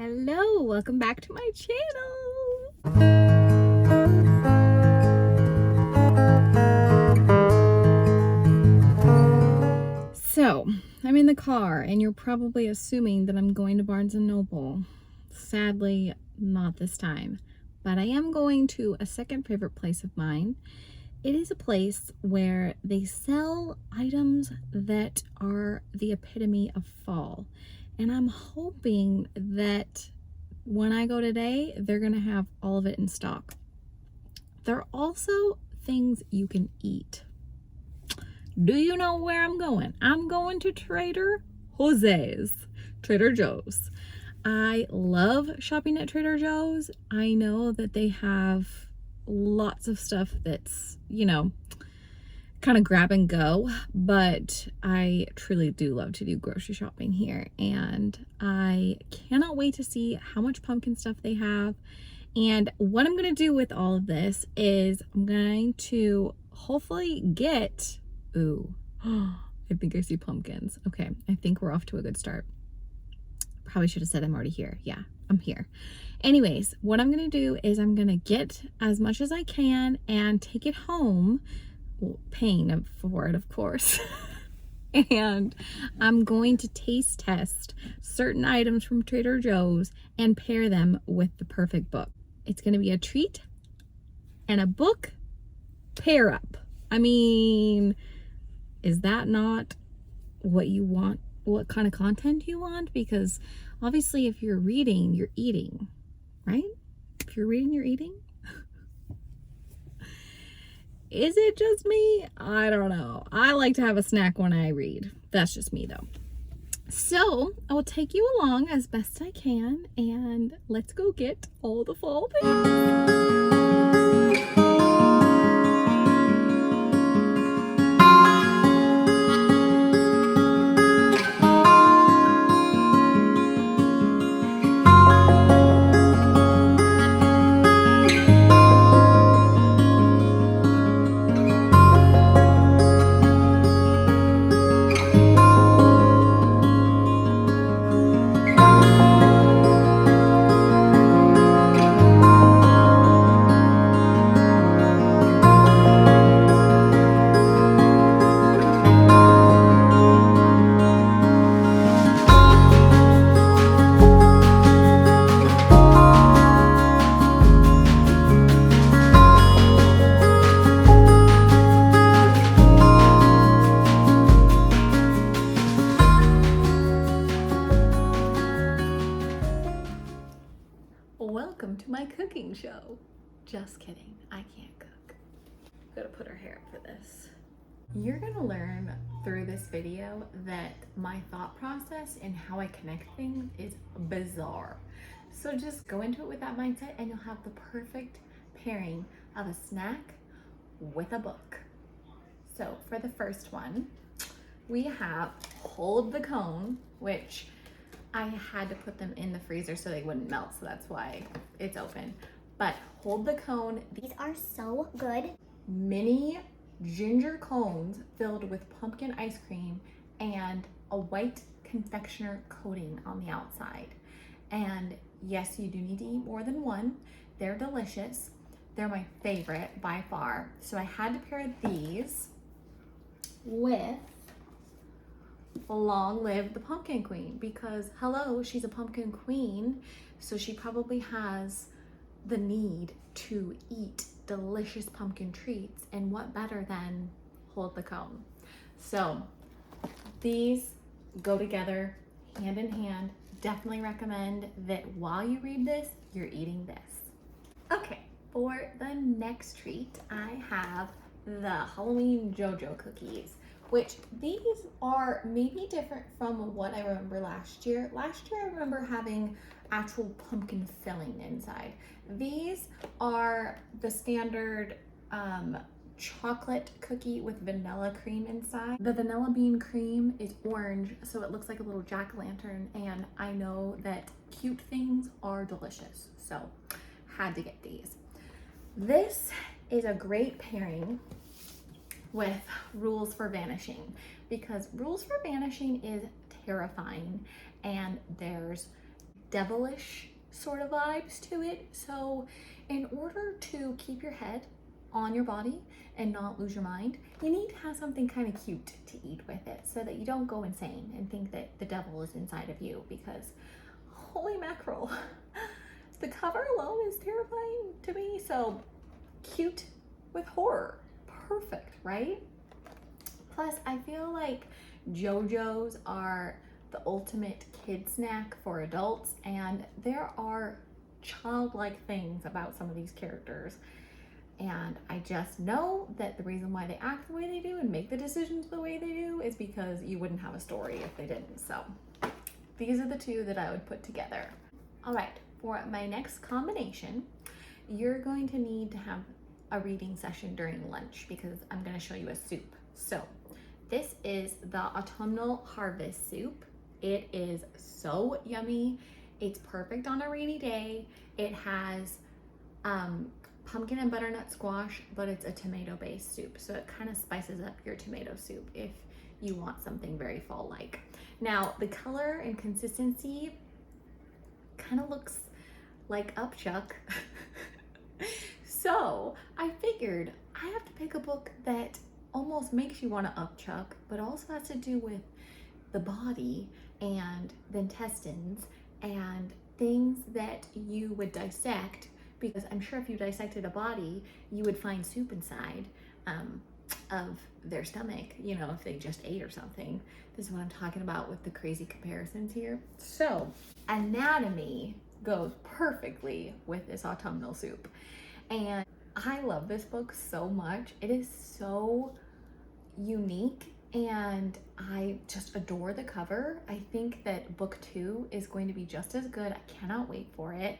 Hello, welcome back to my channel. So, I'm in the car and you're probably assuming that I'm going to Barnes & Noble. Sadly, not this time, but I am going to a second favorite place of mine. It is a place where they sell items that are the epitome of fall. And I'm hoping that when I go today, they're gonna have all of it in stock. There are also things you can eat. Do you know where I'm going? I'm going to Trader Joe's. I love shopping at Trader Joe's. I know that they have lots of stuff that's, kind of grab and go, but I truly do love to do grocery shopping here, and I cannot wait to see how much pumpkin stuff they have. And what I'm going to do with all of this is I'm going to hopefully get, I think I see pumpkins. Okay, I think we're off to a good start. Probably should have said I'm already here. Yeah, I'm here. Anyways, what I'm going to do is I'm going to get as much as I can and take it home, paying for it, of course. And I'm going to taste test certain items from Trader Joe's and pair them with the perfect book. It's going to be a treat and a book pair up. I mean, is that not what you want? What kind of content you want? Because obviously if you're reading, you're eating, right? If you're reading, you're eating. Is it just me? I don't know. I like to have a snack when I read. That's just me though. So I will take you along as best I can, and let's go get all the fall things. Welcome to my cooking show. Just kidding, I can't cook. Gotta put her hair up for this. You're gonna learn through this video that my thought process and how I connect things is bizarre. So just go into it with that mindset and you'll have the perfect pairing of a snack with a book. So for the first one, we have Hold the Cone, which I had to put them in the freezer so they wouldn't melt, so that's why it's open. But Hold the Cone, These are so good. mini ginger cones filled with pumpkin ice cream and a white confectioner coating on the outside. And yes, you do need to eat more than one. They're delicious. They're my favorite by far. So I had to pair these with Long Live the Pumpkin Queen, because hello, she's a pumpkin queen, so she probably has the need to eat delicious pumpkin treats, and what better than Hold the Cone. So these go together hand in hand. Definitely recommend that while you read this, you're eating this. Okay, for the next treat, I have the Halloween JoJo cookies, which these are maybe different from what I remember last year. Last year I remember having actual pumpkin filling inside. These are the standard chocolate cookie with vanilla cream inside. The vanilla bean cream is orange, so it looks like a little jack-o'-lantern, and I know that cute things are delicious, so had to get these. This is a great pairing with Rules for Vanishing, because Rules for Vanishing is terrifying, and there's devilish sort of vibes to it. So in order to keep your head on your body and not lose your mind, you need to have something kind of cute to eat with it so that you don't go insane and think that the devil is inside of you, because holy mackerel, the cover alone is terrifying to me. So cute with horror, perfect, right? Plus, I feel like JoJo's are the ultimate kid snack for adults, and there are childlike things about some of these characters. And I just know that the reason why they act the way they do and make the decisions the way they do is because you wouldn't have a story if they didn't. So these are the two that I would put together. All right, for my next combination, you're going to need to have a reading session during lunch because I'm going to show you a soup. So this is the Autumnal Harvest Soup. It is so yummy. It's perfect on a rainy day. It has pumpkin and butternut squash, but it's a tomato-based soup. So it kind of spices up your tomato soup if you want something very fall-like. Now, the color and consistency kind of looks like upchuck. So I figured I have to pick a book that almost makes you want to upchuck, but also has to do with the body and the intestines and things that you would dissect, because I'm sure if you dissected a body, you would find soup inside of their stomach, you know, if they just ate or something. This is what I'm talking about with the crazy comparisons here. So anatomy goes perfectly with this autumnal soup. And I love this book so much. It is so unique and I just adore the cover. I think that book 2 is going to be just as good. I cannot wait for it.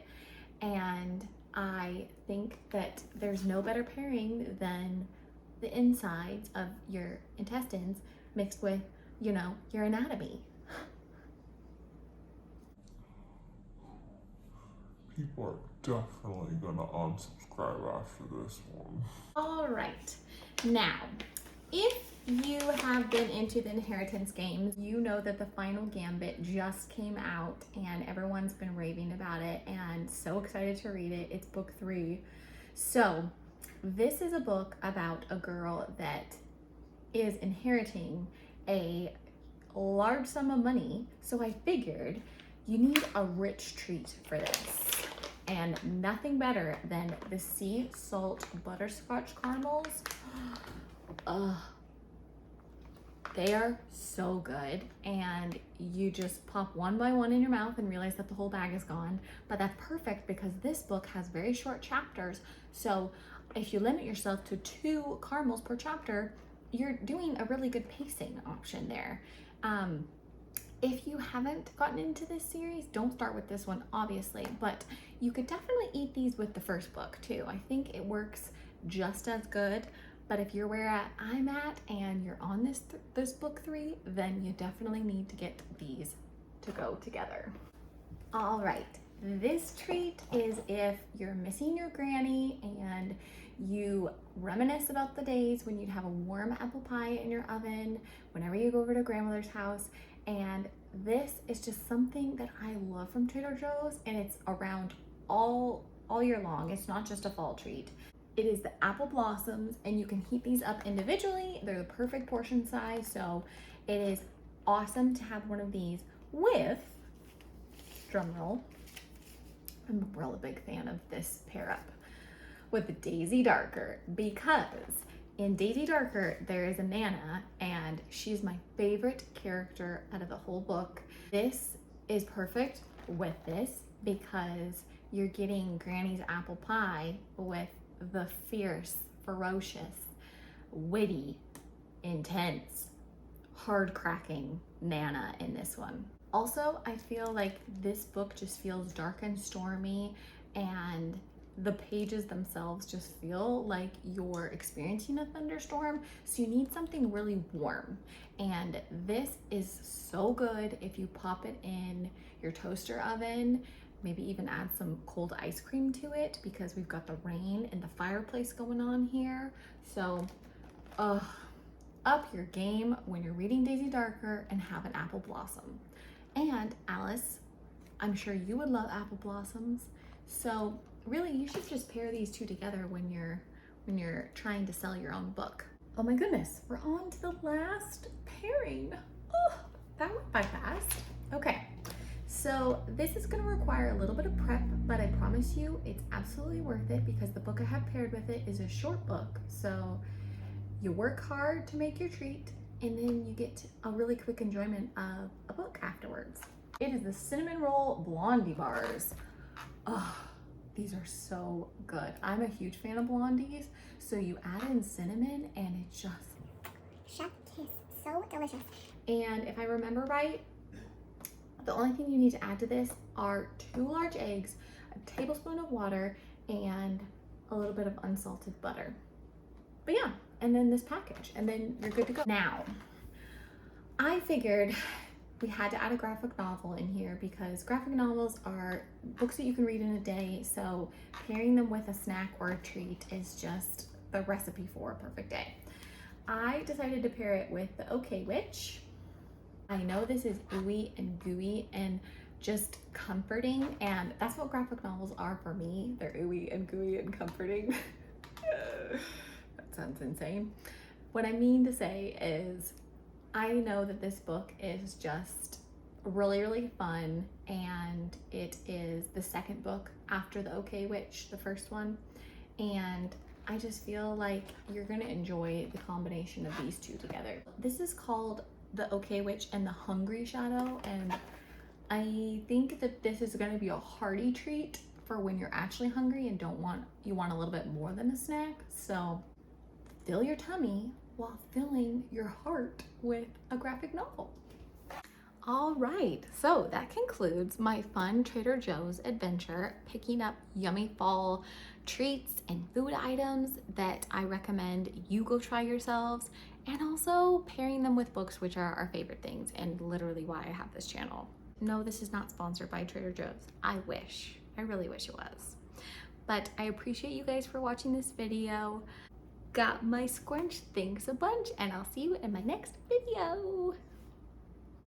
And I think that there's no better pairing than the insides of your intestines mixed with, you know, your anatomy. People are definitely gonna unsubscribe after this one. All right, now, if you have been into the inheritance games, you know that the Final Gambit just came out and everyone's been raving about it and so excited to read it. It's book 3. So this is a book about a girl that is inheriting a large sum of money. So I figured you need a rich treat for this. And nothing better than the sea salt butterscotch caramels. They are so good, and you just pop one by one in your mouth and realize that the whole bag is gone. But that's perfect because this book has very short chapters. So if you limit yourself to 2 caramels per chapter, you're doing a really good pacing option there. If you haven't gotten into this series, don't start with this one, obviously, but you could definitely eat these with the first book too. I think it works just as good, but if you're where I'm at and you're on this book 3, then you definitely need to get these to go together. All right, this treat is if you're missing your granny and you reminisce about the days when you'd have a warm apple pie in your oven whenever you go over to grandmother's house. And this is just something that I love from Trader Joe's, and it's around all year long. It's not just a fall treat. It is the apple blossoms, and you can heat these up individually. They're the perfect portion size, so it is awesome to have one of these with, drumroll, I'm a really big fan of this pair up, with Daisy Darker, because in Daisy Darker, there is a Nana, and she's my favorite character out of the whole book. This is perfect with this because you're getting Granny's apple pie with the fierce, ferocious, witty, intense, hard-cracking Nana in this one. Also, I feel like this book just feels dark and stormy, and the pages themselves just feel like you're experiencing a thunderstorm, so you need something really warm. And this is so good if you pop it in your toaster oven, maybe even add some cold ice cream to it because we've got the rain and the fireplace going on here. So up your game when you're reading Daisy Darker and have an apple blossom. And Alice, I'm sure you would love apple blossoms. So really, you should just pair these two together when you're trying to sell your own book. Oh my goodness, we're on to the last pairing. Oh, that went by fast. Okay, so this is gonna require a little bit of prep, but I promise you it's absolutely worth it because the book I have paired with it is a short book. So you work hard to make your treat and then you get a really quick enjoyment of a book afterwards. It is the Cinnamon Roll Blondie Bars. Oh, these are so good. I'm a huge fan of Blondies, so you add in cinnamon and it just... Chef tastes so delicious. And if I remember right, the only thing you need to add to this are 2 large eggs, a tablespoon of water, and a little bit of unsalted butter. But yeah, and then this package, and then you're good to go. Now, I figured we had to add a graphic novel in here because graphic novels are books that you can read in a day, so pairing them with a snack or a treat is just the recipe for a perfect day. I decided to pair it with the OK Witch. I know this is ooey and gooey and just comforting, and that's what graphic novels are for me. They're ooey and gooey and comforting. That sounds insane. What I mean to say is I know that this book is just really, really fun, and it is the second book after the OK Witch, the first one, and I just feel like you're gonna enjoy the combination of these two together. This is called The OK Witch and the Hungry Shadow, and I think that this is gonna be a hearty treat for when you're actually hungry and you want a little bit more than a snack. So fill your tummy while filling your heart with a graphic novel. All right, so that concludes my fun Trader Joe's adventure, picking up yummy fall treats and food items that I recommend you go try yourselves, and also pairing them with books, which are our favorite things and literally why I have this channel. No, this is not sponsored by Trader Joe's. I really wish it was. But I appreciate you guys for watching this video. Got my scrunch, thanks a bunch, and I'll see you in my next video.